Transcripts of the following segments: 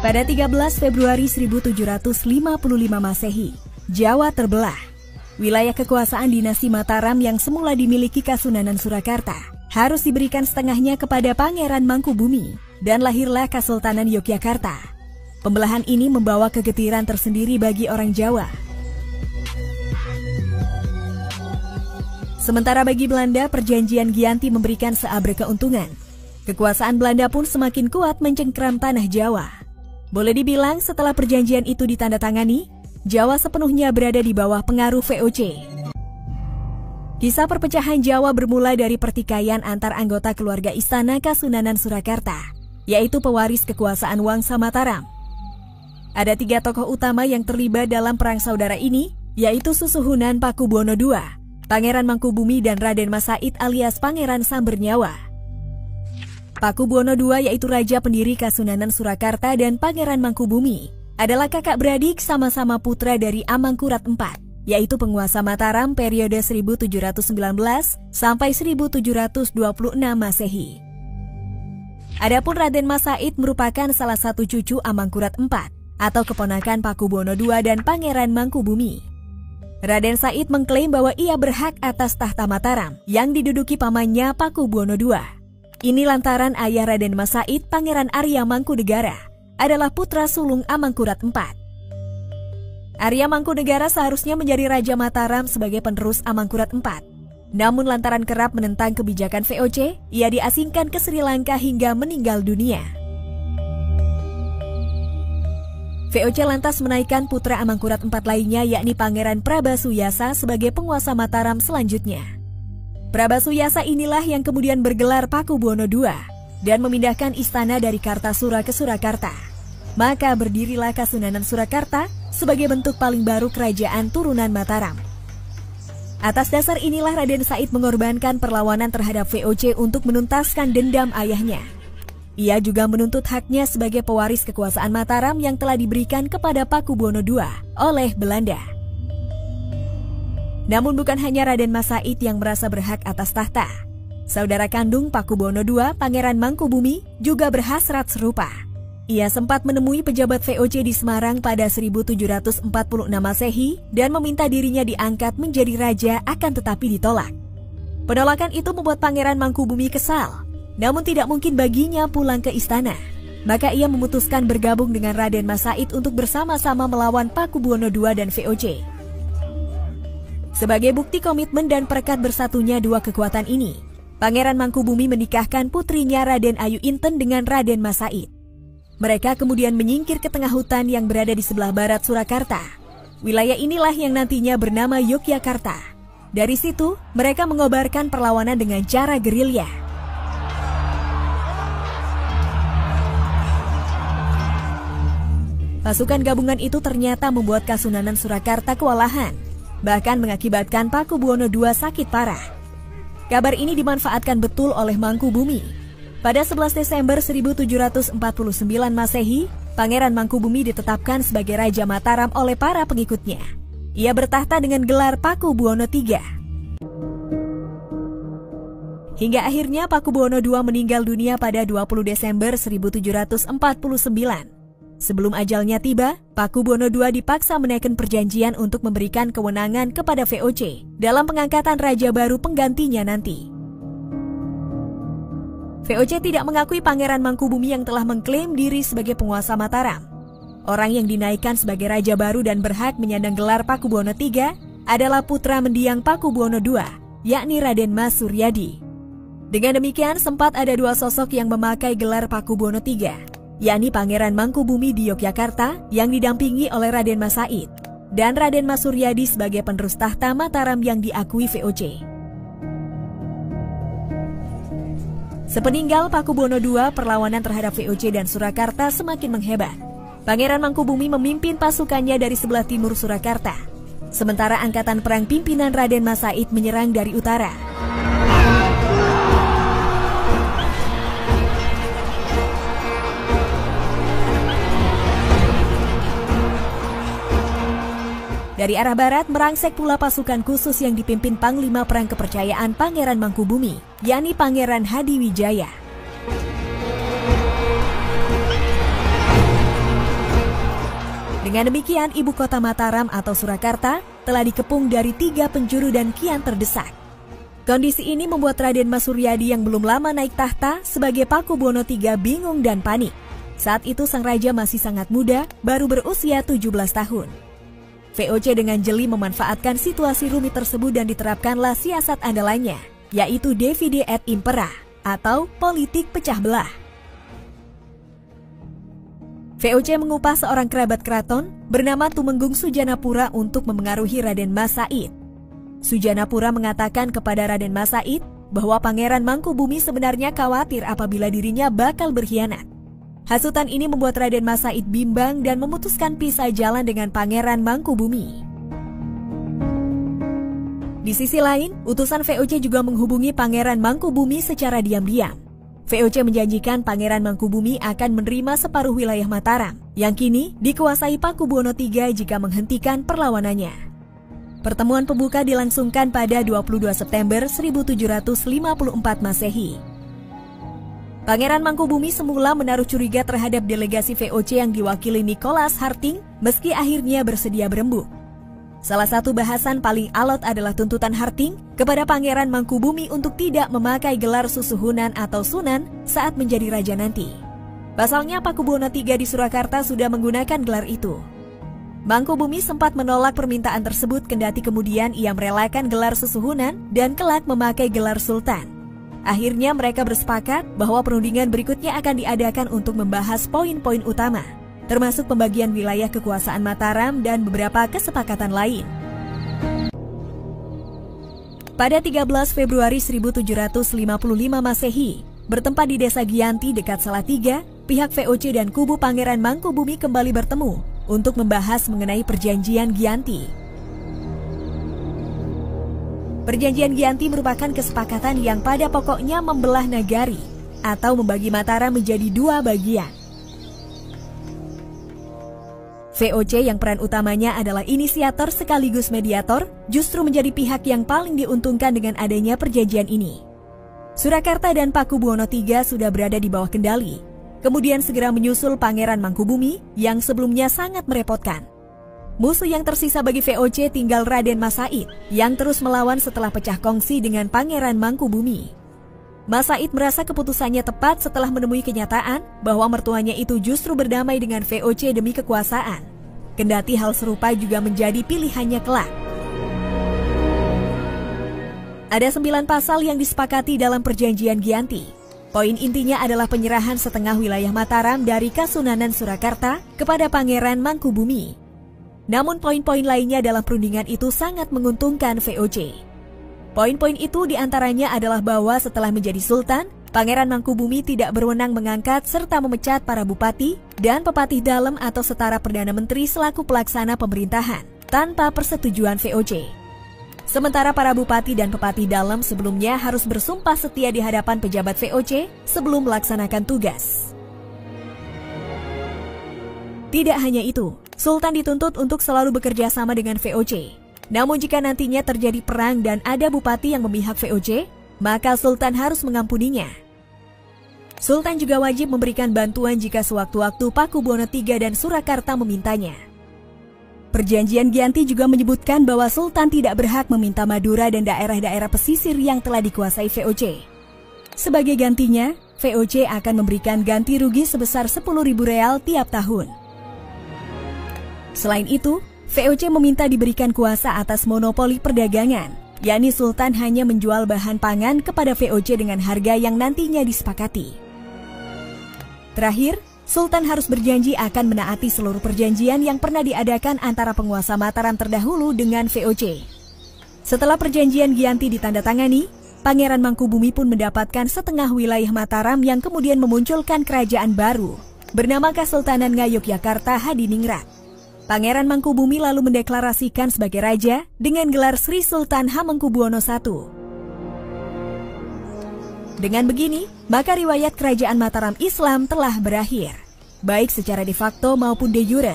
Pada 13 Februari 1755 Masehi, Jawa terbelah. Wilayah kekuasaan dinasti Mataram yang semula dimiliki Kasunanan Surakarta harus diberikan setengahnya kepada Pangeran Mangkubumi dan lahirlah Kesultanan Yogyakarta. Pembelahan ini membawa kegetiran tersendiri bagi orang Jawa. Sementara bagi Belanda, perjanjian Giyanti memberikan seabrek keuntungan. Kekuasaan Belanda pun semakin kuat mencengkram tanah Jawa. Boleh dibilang setelah perjanjian itu ditandatangani, Jawa sepenuhnya berada di bawah pengaruh VOC. Kisah perpecahan Jawa bermula dari pertikaian antar anggota keluarga Istana Kasunanan Surakarta, yaitu pewaris kekuasaan Wangsa Mataram. Ada 3 tokoh utama yang terlibat dalam perang saudara ini, yaitu Susuhunan Pakubuwono II, Pangeran Mangkubumi dan Raden Mas Said alias Pangeran Sambernyawa. Pakubuwono II yaitu raja pendiri Kasunanan Surakarta dan Pangeran Mangkubumi adalah kakak beradik sama-sama putra dari Amangkurat IV, yaitu penguasa Mataram periode 1719 sampai 1726 Masehi. Adapun Raden Mas Said merupakan salah satu cucu Amangkurat IV atau keponakan Pakubuwono II dan Pangeran Mangkubumi. Raden Said mengklaim bahwa ia berhak atas tahta Mataram yang diduduki pamannya Pakubuwono II. Ini lantaran ayah Raden Mas Said, Pangeran Arya Mangkunegara, adalah putra sulung Amangkurat IV. Arya Mangkunegara seharusnya menjadi Raja Mataram sebagai penerus Amangkurat IV. Namun lantaran kerap menentang kebijakan VOC, ia diasingkan ke Sri Lanka hingga meninggal dunia. VOC lantas menaikkan putra Amangkurat IV lainnya yakni Pangeran Prabasuyasa sebagai penguasa Mataram selanjutnya. Prabasuyasa inilah yang kemudian bergelar Pakubuwono II dan memindahkan istana dari Kartasura ke Surakarta. Maka berdirilah Kasunanan Surakarta sebagai bentuk paling baru kerajaan turunan Mataram. Atas dasar inilah Raden Said mengorbankan perlawanan terhadap VOC untuk menuntaskan dendam ayahnya. Ia juga menuntut haknya sebagai pewaris kekuasaan Mataram yang telah diberikan kepada Pakubuwono II oleh Belanda. Namun bukan hanya Raden Mas Said yang merasa berhak atas tahta. Saudara kandung Pakubuwono II, Pangeran Mangkubumi, juga berhasrat serupa. Ia sempat menemui pejabat VOC di Semarang pada 1746 Masehi dan meminta dirinya diangkat menjadi raja akan tetapi ditolak. Penolakan itu membuat Pangeran Mangkubumi kesal, namun tidak mungkin baginya pulang ke istana. Maka ia memutuskan bergabung dengan Raden Mas Said untuk bersama-sama melawan Pakubuwono II dan VOC. Sebagai bukti komitmen dan perekat bersatunya dua kekuatan ini, Pangeran Mangkubumi menikahkan putrinya Raden Ayu Inten dengan Raden Mas Said. Mereka kemudian menyingkir ke tengah hutan yang berada di sebelah barat Surakarta. Wilayah inilah yang nantinya bernama Yogyakarta. Dari situ, mereka mengobarkan perlawanan dengan cara gerilya. Pasukan gabungan itu ternyata membuat Kasunanan Surakarta kewalahan, bahkan mengakibatkan Pakubuwono II sakit parah. Kabar ini dimanfaatkan betul oleh Mangkubumi. Pada 11 Desember 1749 Masehi, Pangeran Mangkubumi ditetapkan sebagai Raja Mataram oleh para pengikutnya. Ia bertahta dengan gelar Pakubuwono III. Hingga akhirnya Pakubuwono II meninggal dunia pada 20 Desember 1749. Sebelum ajalnya tiba, Pakubuwono II dipaksa menaikkan perjanjian untuk memberikan kewenangan kepada VOC dalam pengangkatan raja baru penggantinya nanti. VOC tidak mengakui Pangeran Mangkubumi yang telah mengklaim diri sebagai penguasa Mataram. Orang yang dinaikkan sebagai raja baru dan berhak menyandang gelar Pakubuwono III adalah putra mendiang Pakubuwono II, yakni Raden Mas Suryadi. Dengan demikian, sempat ada dua sosok yang memakai gelar Pakubuwono III, yakni Pangeran Mangkubumi di Yogyakarta yang didampingi oleh Raden Mas Said, dan Raden Mas Suryadi sebagai penerus tahta Mataram yang diakui VOC. Sepeninggal Pakubuwono II, perlawanan terhadap VOC dan Surakarta semakin menghebat. Pangeran Mangkubumi memimpin pasukannya dari sebelah timur Surakarta, sementara angkatan perang pimpinan Raden Mas Said menyerang dari utara. Dari arah barat merangsek pula pasukan khusus yang dipimpin Panglima Perang Kepercayaan Pangeran Mangkubumi, yakni Pangeran Hadiwijaya. Dengan demikian, ibu kota Mataram atau Surakarta telah dikepung dari 3 penjuru dan kian terdesak. Kondisi ini membuat Raden Mas Suryadi yang belum lama naik tahta sebagai Pakubuwono III bingung dan panik. Saat itu sang raja masih sangat muda, baru berusia 17 tahun. VOC dengan jeli memanfaatkan situasi rumit tersebut dan diterapkanlah siasat andalannya, yaitu divide et impera atau politik pecah belah. VOC mengupah seorang kerabat keraton bernama Tumenggung Sujanapura untuk memengaruhi Raden Mas Said. Sujanapura mengatakan kepada Raden Mas Said bahwa Pangeran Mangkubumi sebenarnya khawatir apabila dirinya bakal berkhianat. Hasutan ini membuat Raden Mas Said bimbang dan memutuskan pisah jalan dengan Pangeran Mangkubumi. Di sisi lain, utusan VOC juga menghubungi Pangeran Mangkubumi secara diam-diam. VOC menjanjikan Pangeran Mangkubumi akan menerima separuh wilayah Mataram, yang kini dikuasai Pakubuwono III jika menghentikan perlawanannya. Pertemuan pembuka dilangsungkan pada 22 September 1754 Masehi. Pangeran Mangkubumi semula menaruh curiga terhadap delegasi VOC yang diwakili Nicholas Harting, meski akhirnya bersedia berembuk. Salah satu bahasan paling alot adalah tuntutan Harting kepada Pangeran Mangkubumi untuk tidak memakai gelar Susuhunan atau Sunan saat menjadi raja nanti. Pasalnya Pakubuwono III di Surakarta sudah menggunakan gelar itu. Mangkubumi sempat menolak permintaan tersebut kendati kemudian ia merelakan gelar Susuhunan dan kelak memakai gelar Sultan. Akhirnya mereka bersepakat bahwa perundingan berikutnya akan diadakan untuk membahas poin-poin utama, termasuk pembagian wilayah kekuasaan Mataram dan beberapa kesepakatan lain. Pada 13 Februari 1755 Masehi, bertempat di desa Giyanti dekat Salatiga, pihak VOC dan kubu Pangeran Mangkubumi kembali bertemu untuk membahas mengenai perjanjian Giyanti. Perjanjian Giyanti merupakan kesepakatan yang pada pokoknya membelah nagari atau membagi Mataram menjadi 2 bagian. VOC yang peran utamanya adalah inisiator sekaligus mediator justru menjadi pihak yang paling diuntungkan dengan adanya perjanjian ini. Surakarta dan Pakubuwono III sudah berada di bawah kendali. Kemudian segera menyusul Pangeran Mangkubumi yang sebelumnya sangat merepotkan. Musuh yang tersisa bagi VOC tinggal Raden Mas Said yang terus melawan setelah pecah kongsi dengan Pangeran Mangkubumi. Mas Said merasa keputusannya tepat setelah menemui kenyataan bahwa mertuanya itu justru berdamai dengan VOC demi kekuasaan. Kendati hal serupa juga menjadi pilihannya kelak. Ada 9 pasal yang disepakati dalam perjanjian Giyanti. Poin intinya adalah penyerahan setengah wilayah Mataram dari Kasunanan Surakarta kepada Pangeran Mangkubumi. Namun poin-poin lainnya dalam perundingan itu sangat menguntungkan VOC. Poin-poin itu diantaranya adalah bahwa setelah menjadi Sultan, Pangeran Mangkubumi tidak berwenang mengangkat serta memecat para bupati dan pepatih dalam atau setara Perdana Menteri selaku pelaksana pemerintahan tanpa persetujuan VOC. Sementara para bupati dan pepatih dalam sebelumnya harus bersumpah setia di hadapan pejabat VOC sebelum melaksanakan tugas. Tidak hanya itu, Sultan dituntut untuk selalu bekerja sama dengan VOC. Namun jika nantinya terjadi perang dan ada bupati yang memihak VOC, maka Sultan harus mengampuninya. Sultan juga wajib memberikan bantuan jika sewaktu-waktu Pakubuwono III dan Surakarta memintanya. Perjanjian Giyanti juga menyebutkan bahwa Sultan tidak berhak meminta Madura dan daerah-daerah pesisir yang telah dikuasai VOC. Sebagai gantinya, VOC akan memberikan ganti rugi sebesar 10.000 real tiap tahun. Selain itu, VOC meminta diberikan kuasa atas monopoli perdagangan, yakni Sultan hanya menjual bahan pangan kepada VOC dengan harga yang nantinya disepakati. Terakhir, Sultan harus berjanji akan menaati seluruh perjanjian yang pernah diadakan antara penguasa Mataram terdahulu dengan VOC. Setelah perjanjian Giyanti ditandatangani, Pangeran Mangkubumi pun mendapatkan setengah wilayah Mataram yang kemudian memunculkan kerajaan baru bernama Kesultanan Ngayogyakarta Hadiningrat. Pangeran Mangkubumi lalu mendeklarasikan sebagai raja dengan gelar Sri Sultan Hamengkubuwono I. Dengan begini, maka riwayat kerajaan Mataram Islam telah berakhir, baik secara de facto maupun de jure.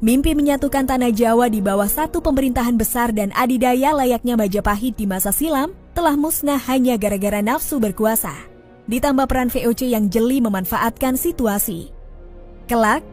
Mimpi menyatukan tanah Jawa di bawah satu pemerintahan besar dan adidaya layaknya Majapahit di masa silam telah musnah hanya gara-gara nafsu berkuasa. Ditambah peran VOC yang jeli memanfaatkan situasi. Kelak,